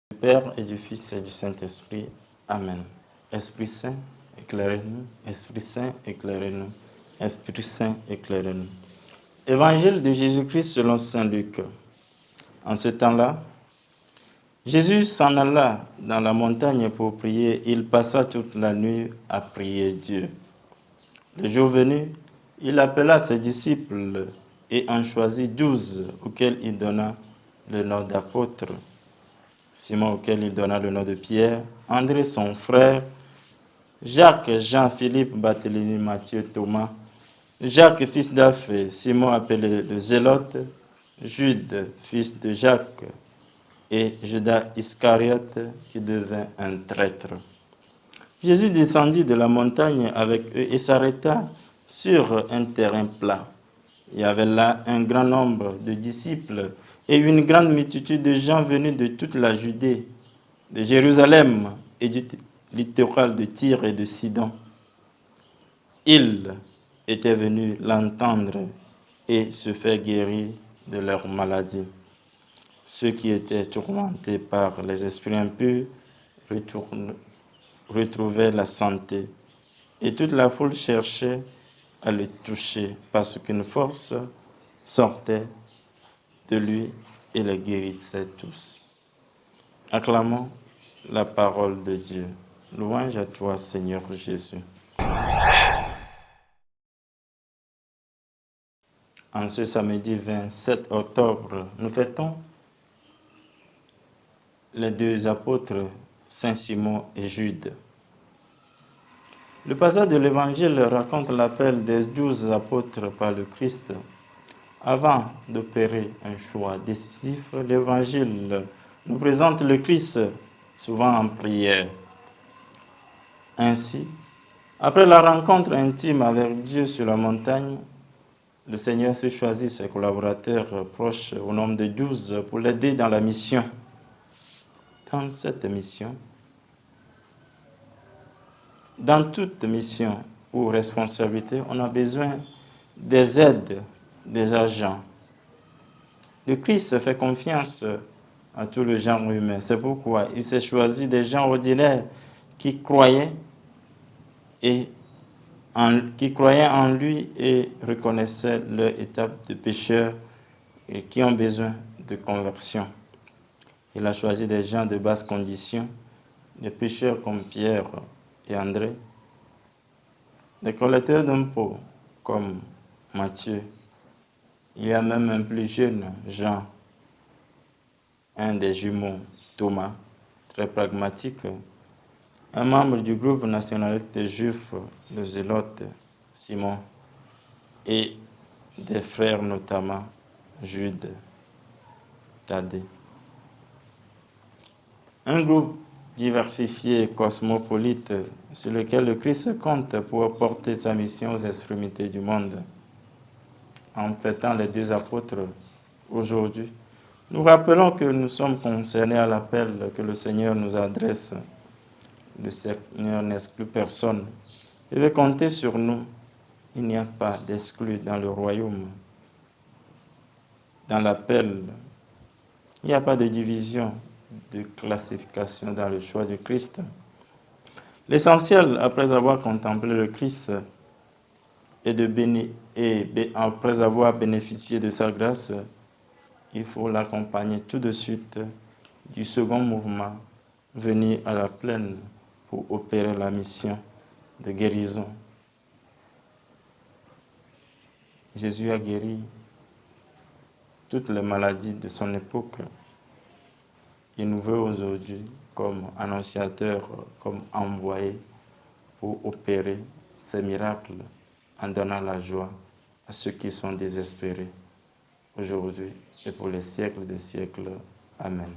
Du Père et du Fils et du Saint-Esprit. Amen. Esprit Saint, éclairez-nous. Esprit Saint, éclairez-nous. Esprit Saint, éclairez-nous. Évangile de Jésus-Christ selon saint Luc. En ce temps-là, Jésus s'en alla dans la montagne pour prier. Il passa toute la nuit à prier Dieu. Le jour venu, il appela ses disciples et en choisit 12 auxquels il donna le nom d'apôtres. Simon auquel il donna le nom de Pierre, André son frère, Jacques, Jean, Philippe, Barthélemy, Matthieu, Thomas, Jacques fils d'Alphée, Simon appelé le Zélote, Jude fils de Jacques et Judas Iscariote qui devint un traître. Jésus descendit de la montagne avec eux et s'arrêta sur un terrain plat. Il y avait là un grand nombre de disciples et une grande multitude de gens venus de toute la Judée, de Jérusalem et du littoral de Tyr et de Sidon. Ils étaient venus l'entendre et se faire guérir de leur maladie. Ceux qui étaient tourmentés par les esprits impurs retrouvaient la santé et toute la foule cherchait à le toucher parce qu'une force sortait de lui et les guérissait tous. Acclamons la parole de Dieu. Louange à toi, Seigneur Jésus. En ce samedi 27 octobre, nous fêtons les deux apôtres, Saint Simon et Jude. Le passage de l'Évangile raconte l'appel des 12 apôtres par le Christ. Avant d'opérer un choix décisif, l'Évangile nous présente le Christ souvent en prière. Ainsi, après la rencontre intime avec Dieu sur la montagne, le Seigneur se choisit ses collaborateurs proches au nombre de 12 pour l'aider dans la mission. Dans cette mission, dans toute mission ou responsabilité, on a besoin des aides, des agents. Le Christ fait confiance à tout le genre humain. C'est pourquoi il s'est choisi des gens ordinaires qui croyaient en lui et reconnaissaient leur étape de pécheur et qui ont besoin de conversion. Il a choisi des gens de basse condition, des pécheurs comme Pierre et André, des collecteurs d'impôts comme Matthieu. Il y a même un plus jeune, Jean, un des jumeaux, Thomas, très pragmatique, un membre du groupe nationaliste juif, le Zélote, Simon, et des frères notamment Jude, Thaddée. Un groupe diversifié et cosmopolite sur lequel le Christ compte pour porter sa mission aux extrémités du monde. En fêtant les deux apôtres aujourd'hui, nous rappelons que nous sommes concernés à l'appel que le Seigneur nous adresse. Le Seigneur n'exclut personne. Il veut compter sur nous. Il n'y a pas d'exclus dans le royaume. Dans l'appel, il n'y a pas de division, de classification dans le choix du Christ. L'essentiel, après avoir contemplé le Christ et après avoir bénéficié de sa grâce, il faut l'accompagner tout de suite du second mouvement, venir à la plaine pour opérer la mission de guérison. Jésus a guéri toutes les maladies de son époque. Il nous veut aujourd'hui comme annonciateur, comme envoyé pour opérer ces miracles en donnant la joie à ceux qui sont désespérés aujourd'hui et pour les siècles des siècles. Amen.